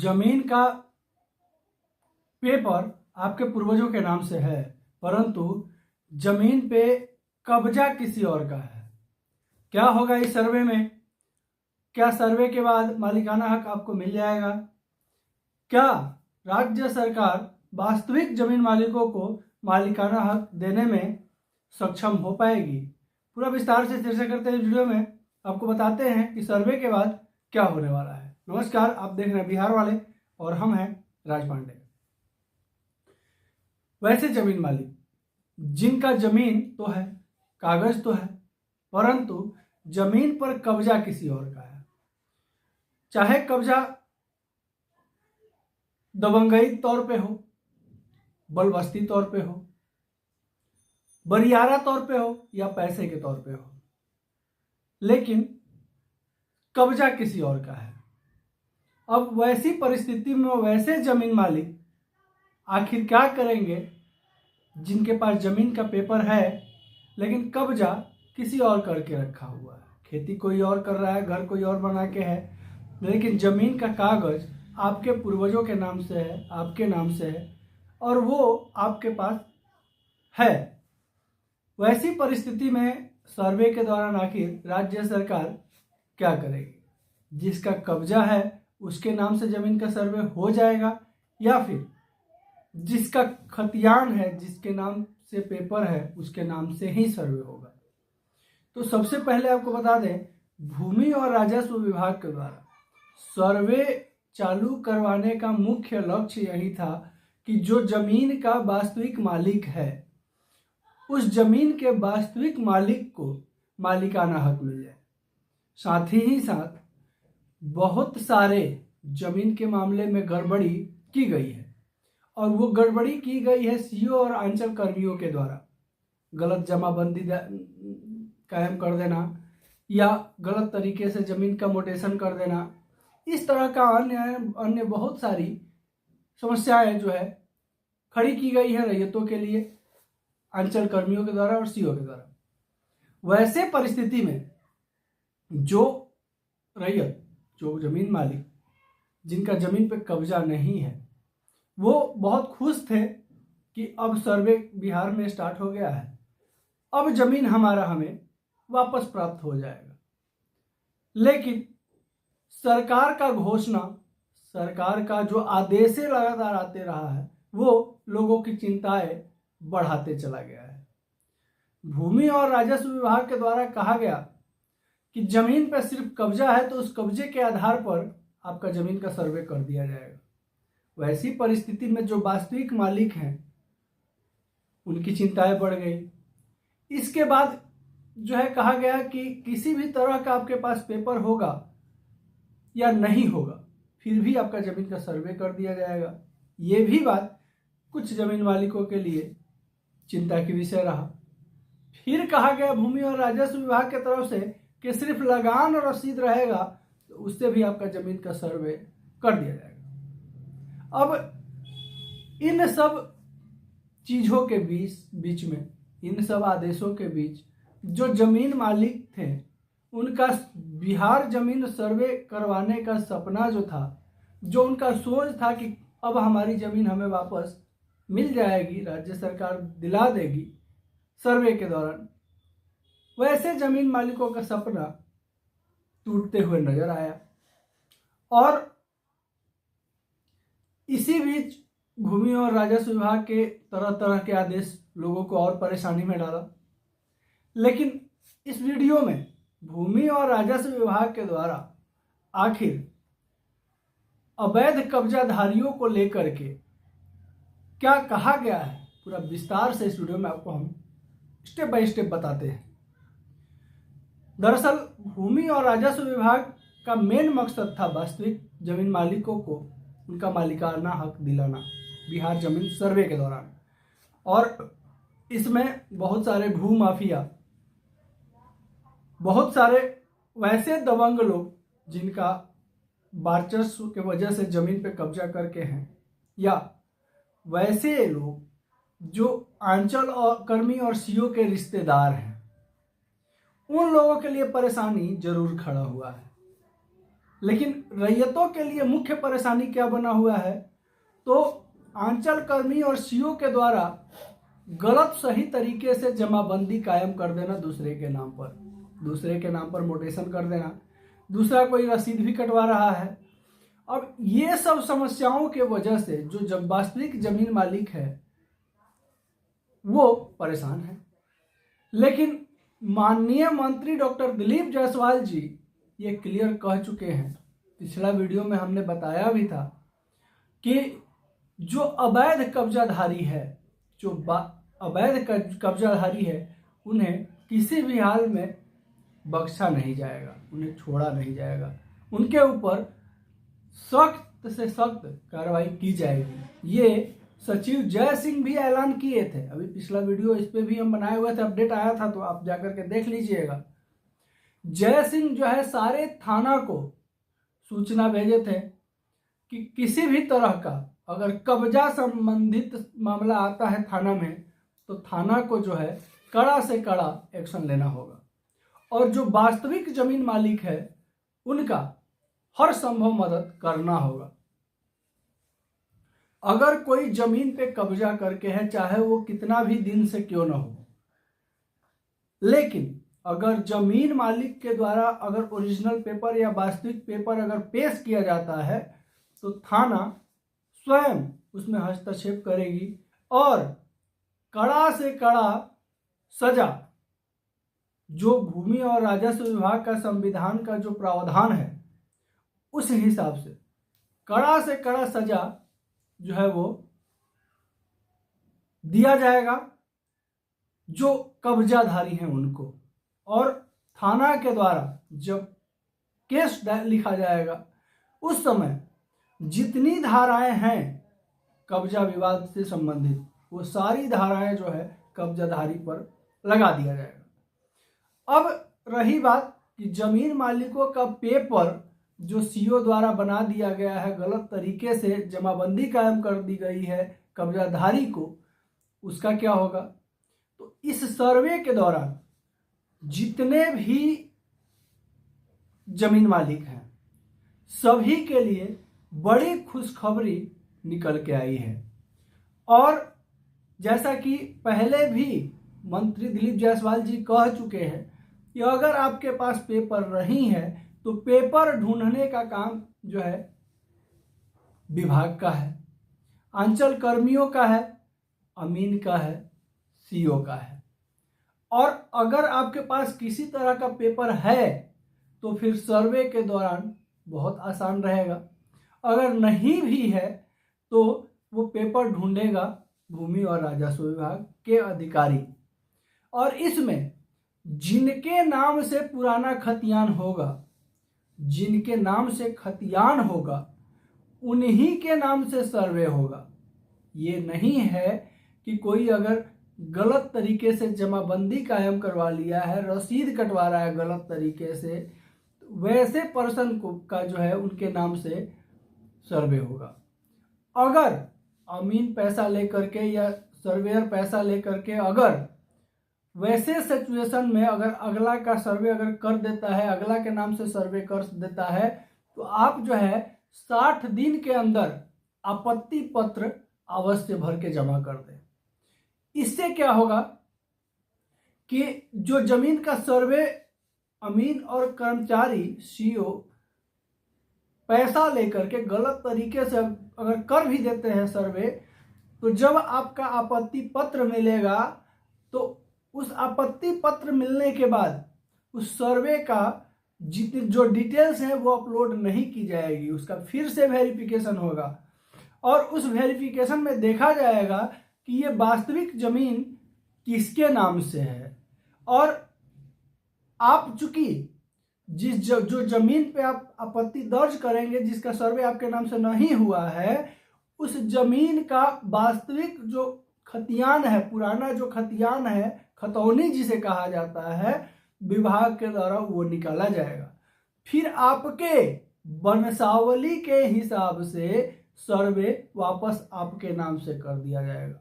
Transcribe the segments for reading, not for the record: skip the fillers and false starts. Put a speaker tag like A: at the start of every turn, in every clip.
A: जमीन का पेपर आपके पूर्वजों के नाम से है, परंतु जमीन पे कब्जा किसी और का है। क्या होगा इस सर्वे में? क्या सर्वे के बाद मालिकाना हक आपको मिल जाएगा? क्या राज्य सरकार वास्तविक जमीन मालिकों को मालिकाना हक देने में सक्षम हो पाएगी? पूरा विस्तार से चर्चा करते हैं वीडियो में। आपको बताते हैं कि सर्वे के बाद क्या होने वाला है। नमस्कार, आप देख रहे हैं बिहार वाले और हम हैं राज पांडे। वैसे जमीन मालिक जिनका जमीन तो है, कागज तो है, परंतु जमीन पर कब्जा किसी और का है। चाहे कब्जा दबंगई तौर पे हो, बलबस्ती तौर पे हो, बरियारा तौर पे हो या पैसे के तौर पे हो, लेकिन कब्जा किसी और का है। अब वैसी परिस्थिति में वैसे जमीन मालिक आखिर क्या करेंगे जिनके पास जमीन का पेपर है लेकिन कब्जा किसी और करके रखा हुआ है। खेती कोई और कर रहा है, घर कोई और बना के है, लेकिन जमीन का कागज आपके पूर्वजों के नाम से है, आपके नाम से है और वो आपके पास है। वैसी परिस्थिति में सर्वे के दौरान आखिर राज्य सरकार क्या करेगी? जिसका कब्जा है उसके नाम से जमीन का सर्वे हो जाएगा या फिर जिसका खतियान है, जिसके नाम से पेपर है, उसके नाम से ही सर्वे होगा? तो सबसे पहले आपको बता दें, भूमि और राजस्व विभाग के द्वारा सर्वे चालू करवाने का मुख्य लक्ष्य यही था कि जो जमीन का वास्तविक मालिक है उस जमीन के वास्तविक मालिक को मालिकाना हक मिल जाए। साथ ही साथ बहुत सारे जमीन के मामले में गड़बड़ी की गई है और वो गड़बड़ी की गई है सीओ और अंचल कर्मियों के द्वारा। गलत जमाबंदी कायम कर देना या गलत तरीके से जमीन का मोटेशन कर देना, इस तरह का अन्य बहुत सारी समस्याएं जो है खड़ी की गई है रैयतों के लिए अंचल कर्मियों के द्वारा और सीओ के द्वारा। वैसे परिस्थिति में जो रैयत, जो जमीन मालिक जिनका जमीन पे कब्जा नहीं है, वो बहुत खुश थे कि अब सर्वे बिहार में स्टार्ट हो गया है, अब जमीन हमें वापस प्राप्त हो जाएगा। लेकिन सरकार का घोषणा, सरकार का जो आदेश लगातार आते रहा है वो लोगों की चिंताएं बढ़ाते चला गया है। भूमि और राजस्व विभाग के द्वारा कहा गया कि जमीन पर सिर्फ कब्जा है तो उस कब्जे के आधार पर आपका जमीन का सर्वे कर दिया जाएगा। वैसी परिस्थिति में जो वास्तविक मालिक हैं उनकी चिंताएं बढ़ गई। इसके बाद जो है कहा गया कि किसी भी तरह का आपके पास पेपर होगा या नहीं होगा, फिर भी आपका जमीन का सर्वे कर दिया जाएगा। ये भी बात कुछ जमीन मालिकों के लिए चिंता की विषय रहा। फिर कहा गया भूमि और राजस्व विभाग की तरफ से कि सिर्फ लगान और रसीद रहेगा तो उससे भी आपका जमीन का सर्वे कर दिया जाएगा। अब इन सब चीजों के बीच में, इन सब आदेशों के बीच जो जमीन मालिक थे उनका बिहार जमीन सर्वे करवाने का सपना जो था, जो उनका सोच था कि अब हमारी जमीन हमें वापस मिल जाएगी, राज्य सरकार दिला देगी सर्वे के दौरान, वैसे जमीन मालिकों का सपना टूटते हुए नजर आया। और इसी बीच भूमि और राजस्व विभाग के तरह तरह के आदेश लोगों को और परेशानी में डाला। लेकिन इस वीडियो में भूमि और राजस्व विभाग के द्वारा आखिर अवैध कब्जाधारियों को लेकर के क्या कहा गया है, पूरा विस्तार से इस वीडियो में आपको हम स्टेप बाय स्टेप बताते हैं। दरअसल भूमि और राजस्व विभाग का मेन मकसद था वास्तविक जमीन मालिकों को उनका मालिकाना हक दिलाना बिहार जमीन सर्वे के दौरान। और इसमें बहुत सारे भू माफिया, बहुत सारे वैसे दबंग लोग जिनका वर्चस्व के वजह से जमीन पे कब्जा करके हैं, या वैसे लोग जो अंचल और कर्मी और सीओ के रिश्तेदार हैं, उन लोगों के लिए परेशानी जरूर खड़ा हुआ है। लेकिन रैयतों के लिए मुख्य परेशानी क्या बना हुआ है, तो आंचल कर्मी और सीओ के द्वारा गलत सही तरीके से जमाबंदी कायम कर देना, दूसरे के नाम पर मोटेशन कर देना, दूसरा कोई रसीद भी कटवा रहा है। अब ये सब समस्याओं के वजह से जो जब वास्तविक जमीन मालिक है वो परेशान है। लेकिन माननीय मंत्री डॉक्टर दिलीप जायसवाल जी ये क्लियर कह चुके हैं, पिछला वीडियो में हमने बताया भी था कि जो अवैध कब्जाधारी है, उन्हें किसी भी हाल में बख्शा नहीं जाएगा, उन्हें छोड़ा नहीं जाएगा, उनके ऊपर सख्त से सख्त कार्रवाई की जाएगी। ये सचिव जय सिंह भी ऐलान किए थे। अभी पिछला वीडियो इस पे भी हम बनाए हुए थे, अपडेट आया था, तो आप जाकर के देख लीजिएगा। जय सिंह जो है सारे थाना को सूचना भेजे थे कि किसी भी तरह का अगर कब्जा संबंधित मामला आता है थाना में, तो थाना को जो है कड़ा से कड़ा एक्शन लेना होगा और जो वास्तविक जमीन मालिक है उनका हर संभव मदद करना होगा। अगर कोई जमीन पे कब्जा करके है, चाहे वो कितना भी दिन से क्यों ना हो, लेकिन अगर जमीन मालिक के द्वारा अगर ओरिजिनल पेपर या वास्तविक पेपर अगर पेश किया जाता है तो थाना स्वयं उसमें हस्तक्षेप करेगी और कड़ा से कड़ा सजा, जो भूमि और राजस्व विभाग का संविधान का जो प्रावधान है उस हिसाब से कड़ा से कड़ा सजा जो है वो दिया जाएगा जो कब्जाधारी हैं उनको। और थाना के द्वारा जब केस लिखा जाएगा उस समय जितनी धाराएं हैं कब्जा विवाद से संबंधित, वो सारी धाराएं जो है कब्जाधारी पर लगा दिया जाएगा। अब रही बात कि जमीन मालिकों का पेपर जो सीओ द्वारा बना दिया गया है, गलत तरीके से जमाबंदी कायम कर दी गई है कब्जाधारी को, उसका क्या होगा। तो इस सर्वे के दौरान जितने भी जमीन मालिक हैं सभी के लिए बड़ी खुशखबरी निकल के आई है। और जैसा कि पहले भी मंत्री दिलीप जायसवाल जी कह चुके हैं कि अगर आपके पास पेपर नहीं है तो पेपर ढूंढने का काम जो है विभाग का है, अंचल कर्मियों का है, अमीन का है, सीओ का है। और अगर आपके पास किसी तरह का पेपर है तो फिर सर्वे के दौरान बहुत आसान रहेगा। अगर नहीं भी है तो वो पेपर ढूंढेगा भूमि और राजस्व विभाग के अधिकारी। और इसमें जिनके नाम से पुराना खतियान होगा, उन्हीं के नाम से सर्वे होगा। ये नहीं है कि कोई अगर गलत तरीके से जमाबंदी कायम करवा लिया है, रसीद कटवा रहा है गलत तरीके से, वैसे पर्सन को का जो है उनके नाम से सर्वे होगा। अगर अमीन पैसा लेकर के या सर्वेयर पैसा लेकर के अगर वैसे सिचुएशन में अगर अगला का सर्वे अगर कर देता है, अगला के नाम से सर्वे कर देता है, तो आप जो है 60 दिन के अंदर आपत्ति पत्र अवश्य भर के जमा कर दें। इससे क्या होगा कि जो जमीन का सर्वे अमीन और कर्मचारी सीओ पैसा लेकर के गलत तरीके से अगर कर भी देते हैं सर्वे, तो जब आपका आपत्ति पत्र मिलेगा तो उस आपत्ति पत्र मिलने के बाद उस सर्वे का जितनी जो डिटेल्स हैं वो अपलोड नहीं की जाएगी, उसका फिर से वेरिफिकेशन होगा और उस वेरिफिकेशन में देखा जाएगा कि ये वास्तविक जमीन किसके नाम से है। और आप चूंकि जो जमीन पे आप आपत्ति दर्ज करेंगे, जिसका सर्वे आपके नाम से नहीं हुआ है, उस जमीन का वास्तविक जो खतियान है, पुराना जो खतियान है, खतौनी जिसे कहा जाता है, विभाग के द्वारा वो निकाला जाएगा। फिर आपके वंशावली के हिसाब से सर्वे वापस आपके नाम से कर दिया जाएगा।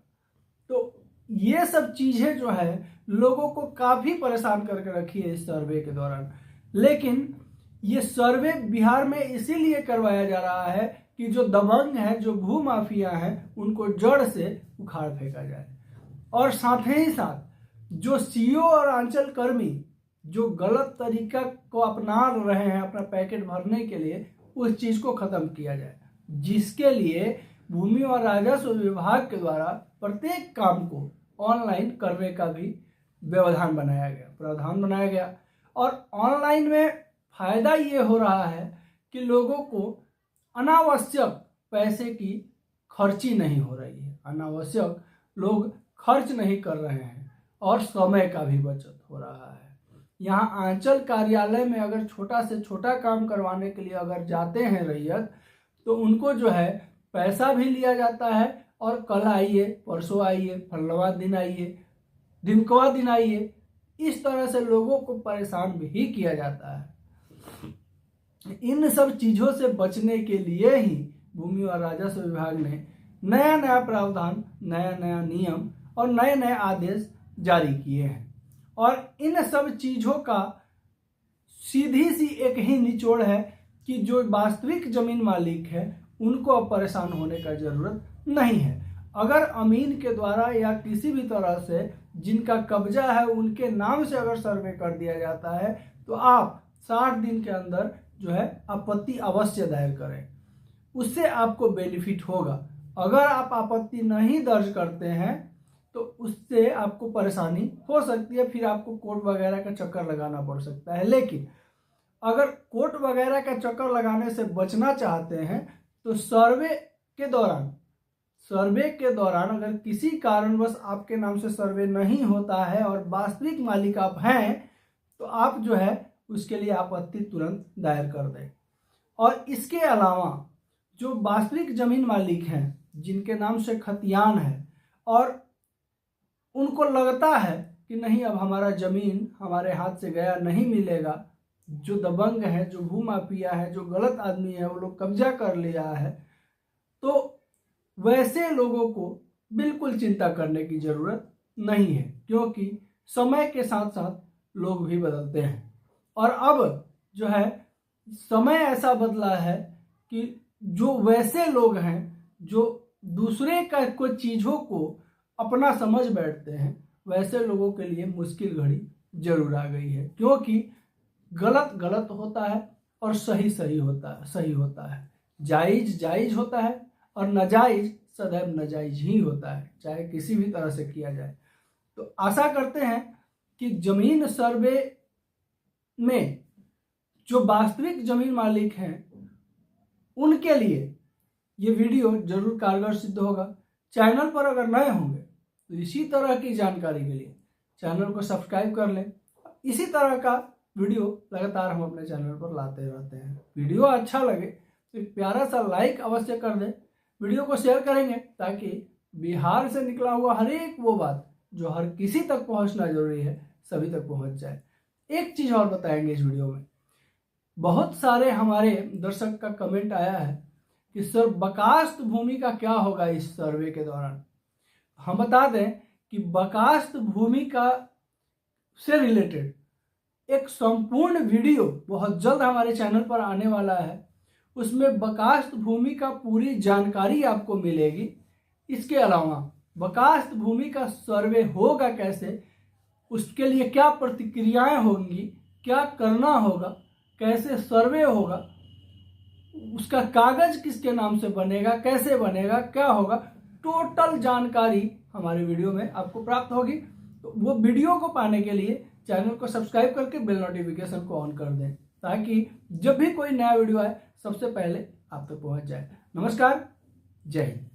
A: तो ये सब चीजें जो है लोगों को काफी परेशान करके रखी है इस सर्वे के दौरान। लेकिन ये सर्वे बिहार में इसीलिए करवाया जा रहा है कि जो दबंग हैं, जो भू माफिया हैं, उनको जड़ से उखाड़ फेंका जाए। और साथ ही साथ जो सीओ और अंचल कर्मी जो गलत तरीका को अपना रहे हैं अपना पैकेट भरने के लिए, उस चीज को खत्म किया जाए, जिसके लिए भूमि और राजस्व विभाग के द्वारा प्रत्येक काम को ऑनलाइन करने का भी प्रावधान बनाया गया। और ऑनलाइन में फायदा ये हो रहा है कि लोगों को अनावश्यक पैसे की खर्ची नहीं हो रही है, अनावश्यक लोग खर्च नहीं कर रहे हैं और समय का भी बचत हो रहा है। यहाँ अंचल कार्यालय में अगर छोटा से छोटा काम करवाने के लिए अगर जाते हैं रैयत, तो उनको जो है पैसा भी लिया जाता है और कल आइए, परसों आइए, फलवा दिन आइए, दिनकवा दिन आइए, इस तरह से लोगों को परेशान भी किया जाता है। इन सब चीज़ों से बचने के लिए ही भूमि और राजस्व विभाग ने नया नया प्रावधान, नया नया नियम और नए नए आदेश जारी किए हैं। और इन सब चीज़ों का सीधी सी एक ही निचोड़ है कि जो वास्तविक जमीन मालिक है उनको अब परेशान होने का जरूरत नहीं है। अगर अमीन के द्वारा या किसी भी तरह से जिनका कब्जा है उनके नाम से अगर सर्वे कर दिया जाता है, तो आप 60 दिन के अंदर जो है आपत्ति अवश्य दायर करें, उससे आपको बेनिफिट होगा। अगर आप आपत्ति नहीं दर्ज करते हैं तो उससे आपको परेशानी हो सकती है, फिर आपको कोर्ट वगैरह का चक्कर लगाना पड़ सकता है। लेकिन अगर कोर्ट वगैरह का चक्कर लगाने से बचना चाहते हैं तो सर्वे के दौरान अगर किसी कारणवश आपके नाम से सर्वे नहीं होता है और वास्तविक मालिक आप हैं, तो आप जो है उसके लिए आपत्ति तुरंत दायर कर दें। और इसके अलावा जो वास्तविक जमीन मालिक हैं जिनके नाम से खतियान है और उनको लगता है कि नहीं अब हमारा जमीन हमारे हाथ से गया नहीं मिलेगा, जो दबंग है, जो भू माफिया है, जो गलत आदमी है, वो लोग कब्जा कर लिया है, तो वैसे लोगों को बिल्कुल चिंता करने की जरूरत नहीं है, क्योंकि समय के साथ साथ लोग भी बदलते हैं। और अब जो है समय ऐसा बदला है कि जो वैसे लोग हैं जो दूसरे का कोई चीज़ों को अपना समझ बैठते हैं, वैसे लोगों के लिए मुश्किल घड़ी जरूर आ गई है, क्योंकि गलत गलत होता है और सही होता है, जायज़ जायज़ होता है और नाजायज़ सदैव नाजायज़ ही होता है, चाहे किसी भी तरह से किया जाए। तो आशा करते हैं कि जमीन सर्वे में जो वास्तविक जमीन मालिक हैं उनके लिए ये वीडियो जरूर कारगर सिद्ध होगा। चैनल पर अगर नए होंगे तो इसी तरह की जानकारी के लिए चैनल को सब्सक्राइब कर लें। इसी तरह का वीडियो लगातार हम अपने चैनल पर लाते रहते हैं। वीडियो अच्छा लगे तो एक प्यारा सा लाइक अवश्य कर दें, वीडियो को शेयर करेंगे ताकि बिहार से निकला हुआ हर एक वो बात जो हर किसी तक पहुंचना जरूरी है सभी तक पहुंच जाए। एक चीज़ और बताएंगे इस वीडियो में, बहुत सारे हमारे दर्शक का कमेंट आया है कि सर बकास्त भूमि का क्या होगा इस सर्वे के दौरान। हम बता दें कि बकास्त भूमि का से रिलेटेड एक संपूर्ण वीडियो बहुत जल्द हमारे चैनल पर आने वाला है। उसमें बकास्त भूमि का पूरी जानकारी आपको मिलेगी। इसके अलावा बकास्त भूमि का सर्वे होगा कैसे, उसके लिए क्या प्रक्रियाएं होंगी, क्या करना होगा, कैसे सर्वे होगा, उसका कागज किसके नाम से बनेगा, कैसे बनेगा, क्या होगा, टोटल जानकारी हमारे वीडियो में आपको प्राप्त होगी। तो वो वीडियो को पाने के लिए चैनल को सब्सक्राइब करके बेल नोटिफिकेशन को ऑन कर दें, ताकि जब भी कोई नया वीडियो आए सबसे पहले आप तक पहुंच जाए। नमस्कार, जय हिंद।